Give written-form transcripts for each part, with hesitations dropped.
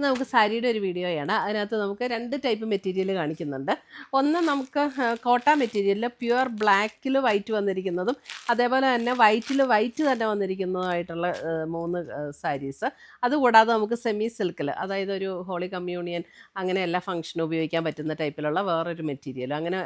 നമുക്ക് സാരിയുടെ ഒരു വീഡിയോയാണ്. അതിനകത്ത് നമുക്ക് 2 ടൈപ്പ് മെറ്റീരിയൽ കാണിക്കുന്നുണ്ട്. ഒന്ന് നമുക്ക് കോട്ട മെറ്റീരിയലിൽ പ്യുവർ ബ്ലാക്കിൽ വൈറ്റ് വന്നിരിക്കുന്നതും അതേപോലെ തന്നെ വൈറ്റിൽ വൈറ്റ് തന്നെ വന്നിരിക്കുന്നതുമായിട്ടുള്ള 3 സാരീസ്. അതുകൂടാതെ നമുക്ക് സെമി സിൽക്കിൽ, അതായത് ഒരു ഹോളി കമ്മ്യൂണിയൻ അങ്ങനെ എല്ലാ ഫംഗ്ഷനും ഉപയോഗിക്കാൻ പറ്റുന്ന ടൈപ്പിലുള്ള വേറൊരു മെറ്റീരിയൽ. അങ്ങനെ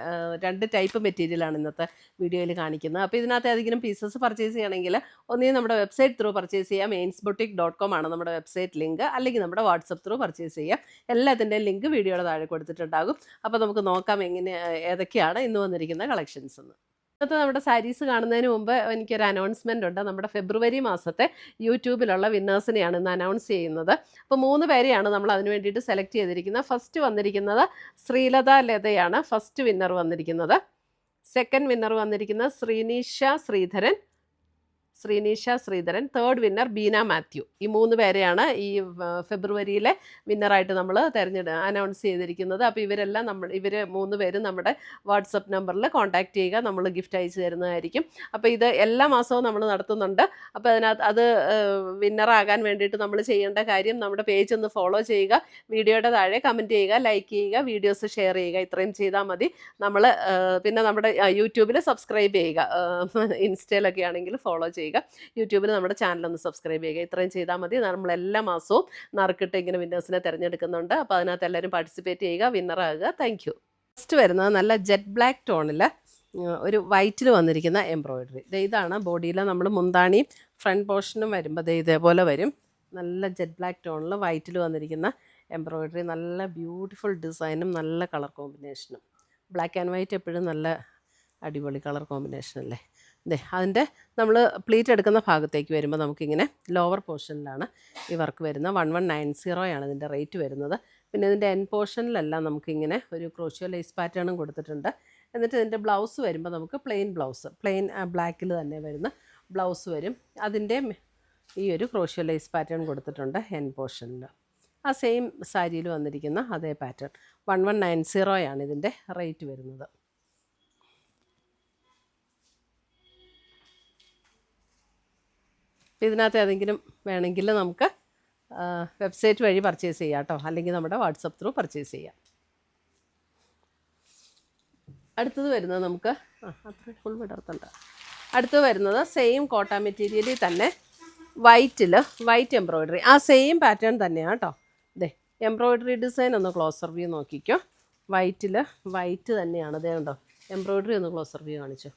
2 ടൈപ്പ് മെറ്റീരിയലാണ് ഇന്നത്തെ വീഡിയോയിൽ കാണിക്കുന്നത്. അപ്പോൾ ഇതിനകത്ത് ഏതെങ്കിലും പീസസ് പർച്ചേസ് ചെയ്യണമെങ്കിൽ ഒന്നുകിൽ നമ്മുടെ വെബ്സൈറ്റ് ത്രൂ പർച്ചേസ് ചെയ്യാം. meinsboutique.com ആണ് നമ്മുടെ വെബ്സൈറ്റ് ലിങ്ക്. അല്ലെങ്കിൽ നമ്മുടെ വാട്സപ്പ് ത്രൂ പർച്ചേസ് ചെയ്യാം. എല്ലാത്തിൻ്റെയും ലിങ്ക് വീഡിയോയുടെ താഴെ കൊടുത്തിട്ടുണ്ടാകും. അപ്പോൾ നമുക്ക് നോക്കാം ഏതൊക്കെയാണ് ഇന്ന് വന്നിരിക്കുന്ന കളക്ഷൻസ് എന്ന്. ഇന്നത്തെ നമ്മുടെ സാരീസ് കാണുന്നതിന് മുമ്പ് എനിക്കൊരു അനൗൺസ്മെൻ്റ് ഉണ്ട്. നമ്മുടെ ഫെബ്രുവരി മാസത്തെ യൂട്യൂബിലുള്ള വിന്നേഴ്സിനെയാണ് ഇന്ന് അനൗൺസ് ചെയ്യുന്നത്. അപ്പോൾ 3 പേരെയാണ് നമ്മൾ അതിന് വേണ്ടിയിട്ട് സെലക്ട് ചെയ്തിരിക്കുന്നത്. ഫസ്റ്റ് വന്നിരിക്കുന്നത് ശ്രീലത ലതയാണ് ഫസ്റ്റ് വിന്നർ വന്നിരിക്കുന്നത്. സെക്കൻഡ് വിന്നർ വന്നിരിക്കുന്നത് ശ്രീനീഷ ശ്രീധരൻ. Third winner Beena Mathew. ഈ 3 പേരെയാണ് ഈ ഫെബ്രുവരിയിലെ വിന്നറായിട്ട് നമ്മൾ അനൗൺസ് ചെയ്തിരിക്കുന്നത്. അപ്പോൾ ഇവർ 3 പേരും നമ്മുടെ വാട്സപ്പ് നമ്പറിൽ കോൺടാക്റ്റ് ചെയ്യുക. നമ്മൾ ഗിഫ്റ്റ് അയച്ചു തരുന്നതായിരിക്കും. അപ്പോൾ ഇത് എല്ലാ മാസവും നമ്മൾ നടത്തുന്നുണ്ട്. അപ്പോൾ അത് വിന്നറാകാൻ വേണ്ടിയിട്ട് നമ്മൾ ചെയ്യേണ്ട കാര്യം, നമ്മുടെ പേജ് ഒന്ന് ഫോളോ ചെയ്യുക, വീഡിയോയുടെ താഴെ കമൻറ്റ് ചെയ്യുക, ലൈക്ക് ചെയ്യുക, വീഡിയോസ് ഷെയർ ചെയ്യുക. ഇത്രയും ചെയ്താൽ മതി. പിന്നെ നമ്മുടെ യൂട്യൂബിൽ സബ്സ്ക്രൈബ് ചെയ്യുക. ഇൻസ്റ്റയിലൊക്കെ ആണെങ്കിൽ ഫോളോ ചെയ്യുക. യൂട്യൂബിൽ നമ്മുടെ ചാനലൊന്ന് സബ്സ്ക്രൈബ് ചെയ്യുക. ഇത്രയും ചെയ്താൽ മതി. നമ്മൾ എല്ലാ മാസവും നറുക്കിട്ട് ഇങ്ങനെ വിന്നേഴ്സിനെ തിരഞ്ഞെടുക്കുന്നുണ്ട്. അപ്പോൾ അതിനകത്ത് എല്ലാവരും പാർട്ടിസിപ്പേറ്റ് ചെയ്യുക, വിന്നറാകുക. Thank you. ഫസ്റ്റ് വരുന്നത് നല്ല ജെറ്റ് ബ്ലാക്ക് ടോണിൽ ഒരു വൈറ്റിൽ വന്നിരിക്കുന്ന എംബ്രോയിഡറി. ഇതാണ് ബോഡിയിൽ നമ്മൾ മുന്താണിയും ഫ്രണ്ട് പോർഷനും വരുമ്പോൾ ഇതേപോലെ വരും. നല്ല ജെറ്റ് ബ്ലാക്ക് ടോണിൽ വൈറ്റിൽ വന്നിരിക്കുന്ന എംബ്രോയിഡറി. നല്ല ബ്യൂട്ടിഫുൾ ഡിസൈനും നല്ല കളർ കോമ്പിനേഷനും. ബ്ലാക്ക് ആൻഡ് വൈറ്റ് എപ്പോഴും നല്ല അടിപൊളി കളർ കോമ്പിനേഷൻ അല്ലേ. അതിൻ്റെ നമ്മൾ പ്ലീറ്റ് എടുക്കുന്ന ഭാഗത്തേക്ക് വരുമ്പോൾ നമുക്കിങ്ങനെ ലോവർ പോർഷനിലാണ് ഈ വർക്ക് വരുന്നത്. 1190 ആണ് ഇതിൻ്റെ റേറ്റ് വരുന്നത്. പിന്നെ ഇതിൻ്റെ എൻ പോർഷനിലെല്ലാം നമുക്കിങ്ങനെ ഒരു ക്രോഷ്യോ ലേസ് പാറ്റേണും കൊടുത്തിട്ടുണ്ട്. എന്നിട്ട് ഇതിൻ്റെ ബ്ലൗസ് വരുമ്പോൾ നമുക്ക് പ്ലെയിൻ ബ്ലാക്കിൽ തന്നെ വരുന്ന ബ്ലൗസ് വരും. അതിൻ്റെ ഈ ഒരു ക്രോഷ്യോ ലേസ് പാറ്റേൺ കൊടുത്തിട്ടുണ്ട് എൻ പോർഷനിൽ. ആ സെയിം സാരിയിൽ വന്നിരിക്കുന്ന അതേ പാറ്റേൺ. 1190 ആണ് ഇതിൻ്റെ റേറ്റ് വരുന്നത്. ഇതിനകത്ത് ഏതെങ്കിലും വേണമെങ്കിൽ നമുക്ക് വെബ്സൈറ്റ് വഴി പർച്ചേസ് ചെയ്യാം കേട്ടോ, അല്ലെങ്കിൽ നമ്മുടെ വാട്സപ്പ് ത്രൂ പർച്ചേസ് ചെയ്യാം. അടുത്തത് വരുന്നത് നമുക്ക് അത്ര ഫുൾ വിടർത്തുണ്ട്. അടുത്തത് വരുന്നത് സെയിം കോട്ട മെറ്റീരിയലിൽ തന്നെ വൈറ്റ് എംബ്രോയിഡറി. ആ സെയിം പാറ്റേൺ തന്നെയാണ് കേട്ടോ. എംബ്രോയിഡറി ഡിസൈൻ ഒന്ന് ക്ലോസർ വ്യൂ നോക്കിക്കോ. വൈറ്റ് തന്നെയാണ്. കണ്ടോ എംബ്രോയിഡറി ഒന്ന് ക്ലോസർ വ്യൂ കാണിച്ചോ.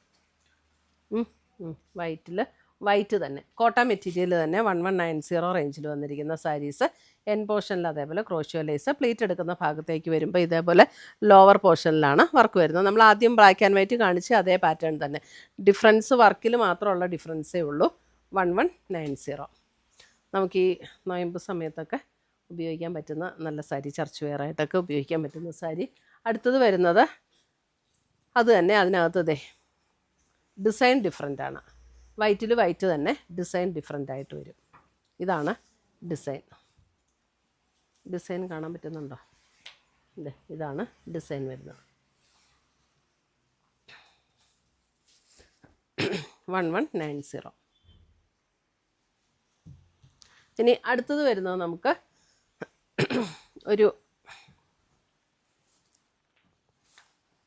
വൈറ്റ് തന്നെ കോട്ട മെറ്റീരിയൽ തന്നെ 1190 റേഞ്ചിൽ വന്നിരിക്കുന്ന സാരീസ്. എൻ പോർഷനിൽ അതേപോലെ ക്രോഷ്യോ ലേസ്. പ്ലീറ്റ് എടുക്കുന്ന ഭാഗത്തേക്ക് വരുമ്പോൾ ഇതേപോലെ ലോവർ പോർഷനിലാണ് വർക്ക് വരുന്നത്. നമ്മൾ ആദ്യം ബ്ലാക്ക് ആൻഡ് വൈറ്റ് കാണിച്ച് അതേ പാറ്റേൺ തന്നെ. ഡിഫറൻസ് വർക്കിൽ മാത്രമുള്ള ഡിഫറൻസേ ഉള്ളൂ. 1190. നമുക്ക് ഈ നൊയമ്പ് സമയത്തൊക്കെ ഉപയോഗിക്കാൻ പറ്റുന്ന നല്ല സാരി, ചർച്ച് വെയറായിട്ടൊക്കെ ഉപയോഗിക്കാൻ പറ്റുന്ന സാരി. അടുത്തത് വരുന്നത് അത് തന്നെ. അതിനകത്ത് ഡിസൈൻ ഡിഫറെൻ്റാണ്. വൈറ്റ് തന്നെ ഡിസൈൻ ഡിഫറെൻ്റ് ആയിട്ട് വരും. ഇതാണ് ഡിസൈൻ കാണാൻ പറ്റുന്നുണ്ടോ? ഇതാണ് ഡിസൈൻ വരുന്നത്. 1190. ഇനി അടുത്തത് വരുന്നത് നമുക്ക് ഒരു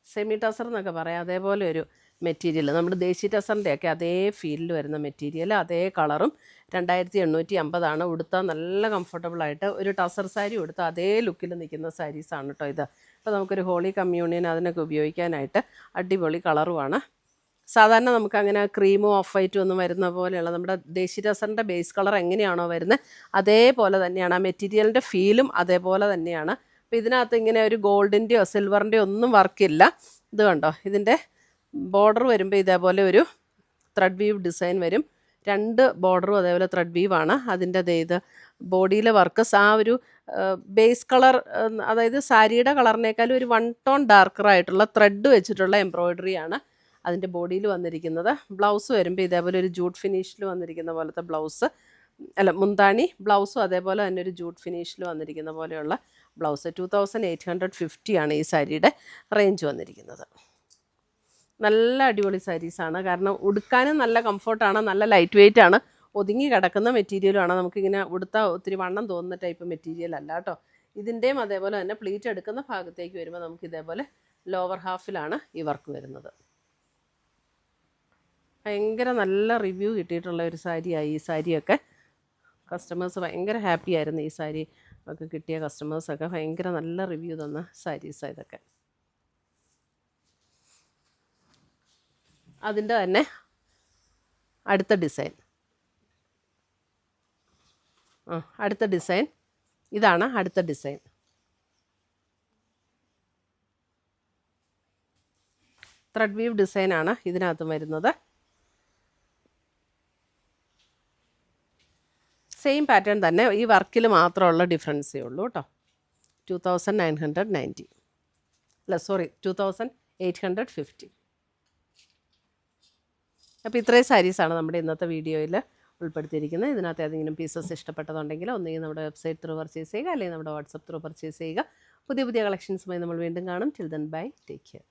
സെമി ടസർ എന്നൊക്കെ പറയാം. അതേപോലെ ഒരു മെറ്റീരിയൽ, നമ്മുടെ ദേശി ടസറിൻ്റെയൊക്കെ അതേ ഫീലിൽ വരുന്ന മെറ്റീരിയൽ, അതേ കളറും. 2850 ഉടുത്താൽ നല്ല കംഫർട്ടബിളായിട്ട് ഒരു ടസർ സാരി ഉടുത്താൽ അതേ ലുക്കിൽ നിൽക്കുന്ന സാരീസാണ് കേട്ടോ ഇത്. അപ്പോൾ നമുക്കൊരു ഹോളി കമ്മ്യൂണിയൻ അതിനൊക്കെ ഉപയോഗിക്കാനായിട്ട് അടിപൊളി കളറുമാണ്. സാധാരണ നമുക്കങ്ങനെ ക്രീമും ഓഫ് വൈറ്റും ഒന്നും വരുന്ന പോലെയുള്ള നമ്മുടെ ദേശി ടസറിൻ്റെ ബേസ് കളർ എങ്ങനെയാണോ വരുന്നത് അതേപോലെ തന്നെയാണ്. ആ മെറ്റീരിയലിൻ്റെ ഫീലും അതേപോലെ തന്നെയാണ്. അപ്പോൾ ഇതിനകത്ത് ഇങ്ങനെ ഒരു ഗോൾഡിൻ്റെയോ സിൽവറിൻ്റെയോ ഒന്നും വർക്കില്ല. ഇത് കണ്ടോ, ഇതിൻ്റെ ബോർഡർ വരുമ്പോൾ ഇതേപോലെ ഒരു ത്രെഡ് വീവ് ഡിസൈൻ വരും. 2 ബോർഡറും അതേപോലെ ത്രെഡ് വീവാണ്. അതിൻ്റെ ഇത് ബോഡിയിലെ വർക്ക് ആ ഒരു ബേസ് കളർ, അതായത് സാരിയുടെ കളറിനേക്കാളും ഒരു 1 ടോൺ ഡാർക്കറായിട്ടുള്ള ത്രെഡ് വെച്ചിട്ടുള്ള എംബ്രോയിഡറിയാണ് അതിൻ്റെ ബോഡിയിൽ വന്നിരിക്കുന്നത്. ബ്ലൗസ് വരുമ്പോൾ ഇതേപോലെ ഒരു ജൂട്ട് ഫിനിഷിൽ വന്നിരിക്കുന്ന പോലത്തെ മുന്താണി ബ്ലൗസും അതേപോലെ തന്നെ ഒരു ജൂട്ട് ഫിനിഷിൽ വന്നിരിക്കുന്ന പോലെയുള്ള ബ്ലൗസ്. 2850 ആണ് ഈ സാരിയുടെ റേഞ്ച് വന്നിരിക്കുന്നത്. നല്ല അടിപൊളി സാരീസാണ്. കാരണം ഉടുക്കാനും നല്ല കംഫർട്ടാണ്, നല്ല ലൈറ്റ് വെയ്റ്റ് ആണ്. ഒതുങ്ങി കിടക്കുന്ന മെറ്റീരിയലാണ്. നമുക്കിങ്ങനെ ഉടുത്താൽ ഒത്തിരി വണ്ണം തോന്നുന്ന ടൈപ്പ് മെറ്റീരിയൽ അല്ല കേട്ടോ. ഇതിൻ്റെയും അതേപോലെ തന്നെ പ്ലീറ്റ് എടുക്കുന്ന ഭാഗത്തേക്ക് വരുമ്പോൾ നമുക്ക് ഇതേപോലെ ലോവർ ഹാഫിലാണ് ഈ വർക്ക് വരുന്നത്. ഭയങ്കര നല്ല റിവ്യൂ കിട്ടിയിട്ടുള്ള ഒരു സാരിയായി ഈ സാരിയൊക്കെ. കസ്റ്റമേഴ്സ് ഭയങ്കര ഹാപ്പി ആയിരുന്നു. ഈ സാരി ഒക്കെ കിട്ടിയ കസ്റ്റമേഴ്സൊക്കെ ഭയങ്കര നല്ല റിവ്യൂ തന്ന സാരീസാണ് ഇതൊക്കെ. അതിൻ്റെ തന്നെ അടുത്ത ഡിസൈൻ ഇതാണ് അടുത്ത ഡിസൈൻ. ത്രെഡ് വീവ് ഡിസൈനാണ് ഇതിനകത്ത് വരുന്നത്. സെയിം പാറ്റേൺ തന്നെ, ഈ വർക്കിൽ മാത്രമുള്ള ഡിഫറൻസേ ഉള്ളൂ കേട്ടോ. 2990 അല്ല സോറി 2850. അപ്പോൾ ഇത്രയും സാരീസാണ് നമ്മുടെ ഇന്നത്തെ വീഡിയോയിൽ ഉൾപ്പെടുത്തിയിരിക്കുന്നത്. ഇതിനകത്ത് ഏതെങ്കിലും പീസസ് ഇഷ്ടപ്പെട്ടതുണ്ടെങ്കിൽ ഒന്നുകിൽ നമ്മുടെ വെബ്സൈറ്റ് ത്രൂ പർച്ചേസ് ചെയ്യുക, അല്ലെങ്കിൽ നമ്മുടെ വാട്സപ്പ് ത്രൂ പർച്ചേസ് ചെയ്യുക. പുതിയ കളക്ഷൻസുമായി നമ്മൾ വീണ്ടും കാണും. Till then bye, take care.